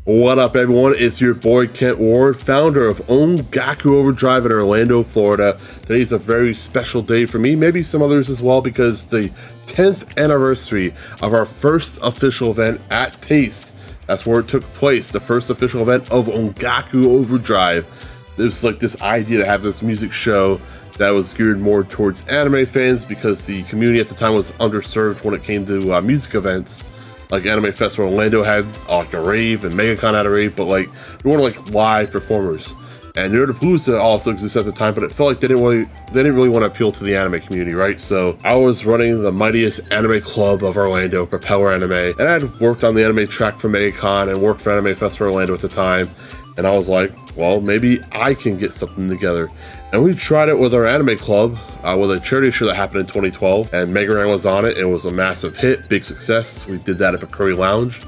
What up, everyone? It's your boy Kent Ward, founder of Ongaku Overdrive in Orlando, Florida. Today's a very special day for me, maybe some others as well, because the 10th anniversary of our first official event at Taste. That's where it took place, the first official event of Ongaku Overdrive. There's like this idea to have this music show that was geared more towards anime fans because the community at the time was underserved when it came to music events. Like Anime Festival Orlando had like a rave, and MegaCon had a rave, but like we wanted like live performers. And Nerdapalooza also existed at the time, but it felt like they didn't really want to appeal to the anime community, right? So I was running the mightiest anime club of Orlando, Propeller Anime, and I had worked on the anime track for MegaCon and worked for Anime Festival Orlando at the time. And I was like, well, maybe I can get something together. And we tried it with our anime club, with a charity show that happened in 2012, and Mega Ran was on it. It was a massive hit, big success. We did that at the Curry Lounge.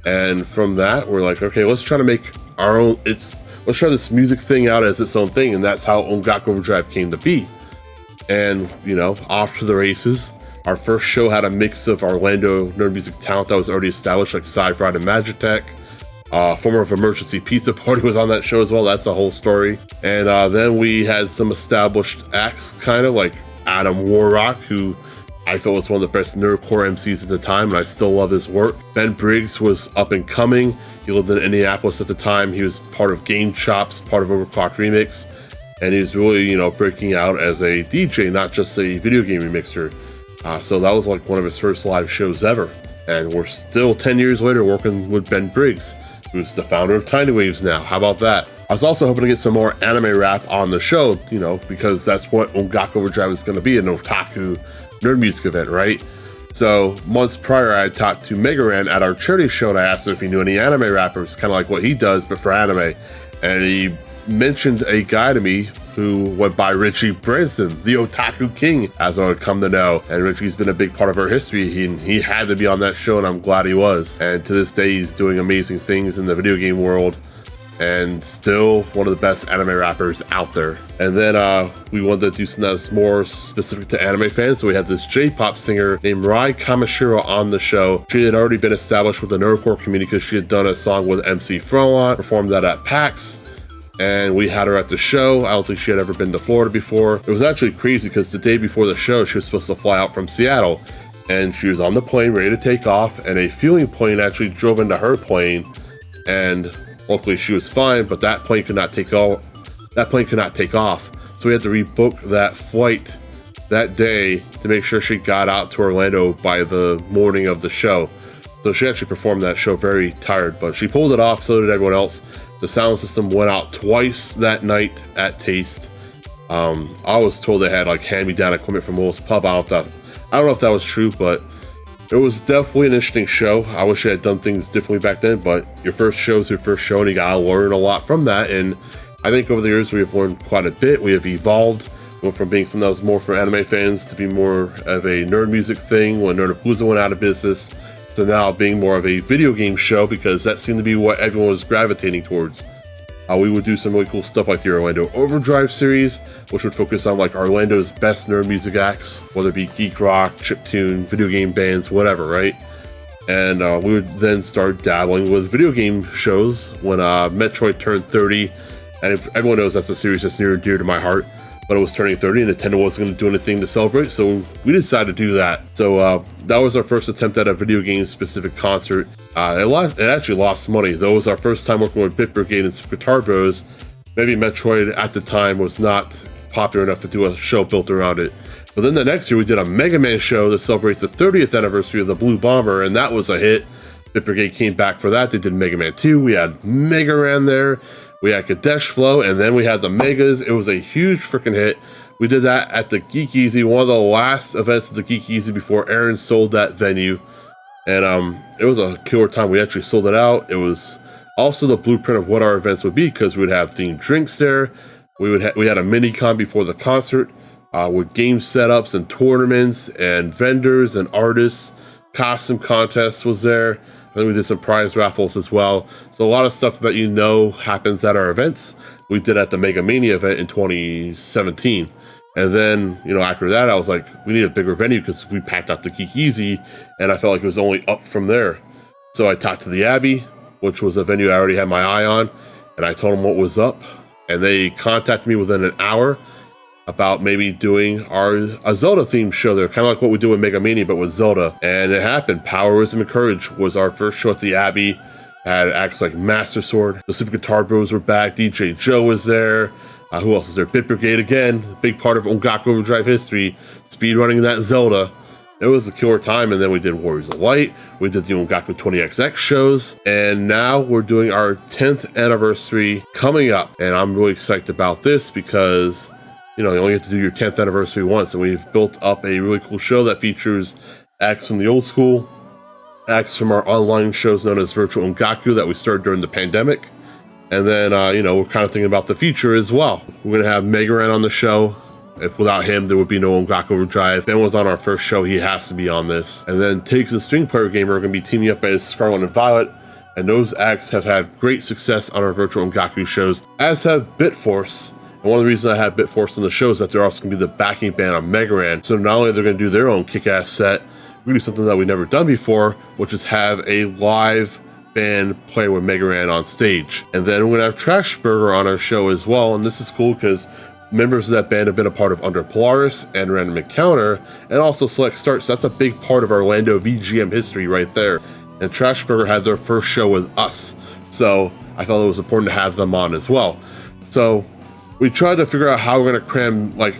And from that, we're like, okay, let's try to make our own, let's try this music thing out as its own thing. And that's how Ongaku Overdrive came to be. And, you know, off to the races. Our first show had a mix of Orlando nerd music talent that was already established, like Sci-Fi and Magitech. Former of Emergency Pizza Party was on that show as well. That's the whole story. And then we had some established acts, kind of like Adam Warrock, who I felt was one of the best nerdcore MCs at the time, and I still love his work. Ben Briggs was up and coming. He lived in Indianapolis at the time. He was part of Game Chops, part of Overclock Remix, and he was really, you know, breaking out as a DJ, not just a video game remixer. So that was like one of his first live shows ever. And we're still 10 years later working with Ben Briggs, who's the founder of Tiny Waves now. How about that? I was also hoping to get some more anime rap on the show, you know, because that's what Ongaku Overdrive is going to be, an otaku nerd music event, right? So months prior, I had talked to Mega Ran at our charity show, and I asked him if he knew any anime rappers, kind of like what he does, but for anime. And he mentioned a guy to me who went by Richie Branson, the Otaku King, as I would come to know. And Richie's been a big part of our history. He had to be on that show, and I'm glad he was. And to this day, he's doing amazing things in the video game world, and still one of the best anime rappers out there. And then we wanted to do something that's more specific to anime fans, so we had this J-pop singer named Rai Kamishiro on the show. She had already been established with the nerdcore community because she had done a song with MC Frolon, performed that at PAX. And we had her at the show. I don't think she had ever been to Florida before. It was actually crazy because the day before the show, she was supposed to fly out from Seattle, and she was on the plane ready to take off, and a fueling plane actually drove into her plane, and luckily she was fine, but that plane could not take off. So we had to rebook that flight that day to make sure she got out to Orlando by the morning of the show. So she actually performed that show very tired, but she pulled it off, so did everyone else. The sound system went out twice that night at Taste. I was told they had like hand-me-down equipment from Will's Pub. I don't know if that was true, but it was definitely an interesting show. I wish I had done things differently back then, but your first show is your first show, and you gotta learn a lot from that. And I think over the years we have learned quite a bit. We have evolved. Went from being something that was more for anime fans to be more of a nerd music thing when Nerdapalooza went out of business, to now being more of a video game show, because that seemed to be what everyone was gravitating towards. We would do some really cool stuff like the Orlando Overdrive series, which would focus on like Orlando's best nerd music acts, whether it be geek rock, chiptune, video game bands, whatever, right? And we would then start dabbling with video game shows when Metroid turned 30, and if everyone knows that's a series that's near and dear to my heart. But it was turning 30, and Nintendo wasn't going to do anything to celebrate, so we decided to do that. So that was our first attempt at a video game-specific concert. It actually lost money. Though it was our first time working with Bit Brigade and Super Guitar Bros. Maybe Metroid at the time was not popular enough to do a show built around it. But then the next year, we did a Mega Man show to celebrate the 30th anniversary of the Blue Bomber, and that was a hit. Bit Brigade came back for that. They did Mega Man 2. We had Mega Ran there. We had Kadesh Flow, and then we had the Megas. It was a huge freaking hit. We did that at the Geek Easy, one of the last events at the Geek Easy before Aaron sold that venue. And it was a killer time. We actually sold it out. It was also the blueprint of what our events would be, because we would have themed drinks there. We had a mini con before the concert with game setups and tournaments and vendors and artists. Costume contest was there. Then we did some prize raffles as well. So a lot of stuff that you know happens at our events, we did at the Mega Mania event in 2017. And then, you know, after that, I was like, we need a bigger venue because we packed out the Geek Easy, and I felt like it was only up from there. So I talked to the Abbey, which was a venue I already had my eye on, and I told them what was up, and they contacted me within an hour about maybe doing a Zelda themed show there, kind of like what we do with Mega Mania, but with Zelda. And it happened. Power, Wisdom, and Courage was our first show at the Abbey. Had acts like Master Sword, the Super Guitar Bros were back, DJ Joe was there. Who else is there? Bit Brigade again, big part of Ongaku Overdrive history, speedrunning that Zelda. It was a killer time, and then we did Warriors of Light, we did the Ongaku 20XX shows, and now we're doing our 10th anniversary coming up, and I'm really excited about this because, you know, you only have to do your 10th anniversary once, and we've built up a really cool show that features acts from the old school, acts from our online shows known as Virtual Ongaku that we started during the pandemic, and then, you know, we're kind of thinking about the future as well. We're going to have Megaran on the show. If without him, there would be no Ongaku Overdrive. Ben was on our first show. He has to be on this. And then Tiggs the String Player Gamer are going to be teaming up as Scarlet and Violet. And those acts have had great success on our virtual Ongaku shows, as have Bitforce. And one of the reasons I have Bitforce on the show is that they're also going to be the backing band on Megaran. So not only are they going to do their own kick-ass set, we're going to do something that we've never done before, which is have a live band play with Megaran on stage. And then we're going to have Trashburger on our show as well. And this is cool because members of that band have been a part of Under Polaris and Random Encounter, and also Select Start. So that's a big part of our Orlando VGM history right there. And Trashburger had their first show with us, so I felt it was important to have them on as well. So we tried to figure out how we're going to cram like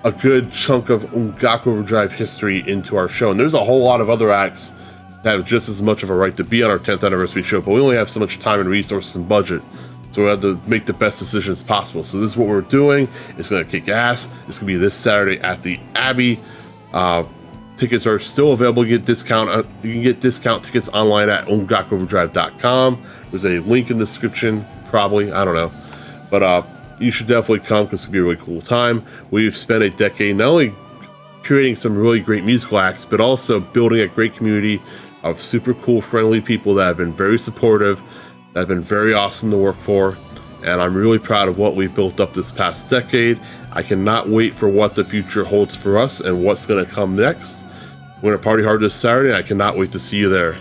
a good chunk of Ongaku Overdrive history into our show. And there's a whole lot of other acts that have just as much of a right to be on our 10th anniversary show, but we only have so much time and resources and budget. So we had to make the best decisions possible. So this is what we're doing. It's going to kick ass. It's going to be this Saturday at the Abbey. Tickets are still available. You can get discount tickets online at ongakuoverdrive.com. There's a link in the description, probably. I don't know. But you should definitely come because it's going to be a really cool time. We've spent a decade not only creating some really great musical acts, but also building a great community of super cool, friendly people that have been very supportive, that have been very awesome to work for, and I'm really proud of what we've built up this past decade. I cannot wait for what the future holds for us and what's going to come next. We're going to party hard this Saturday, and I cannot wait to see you there.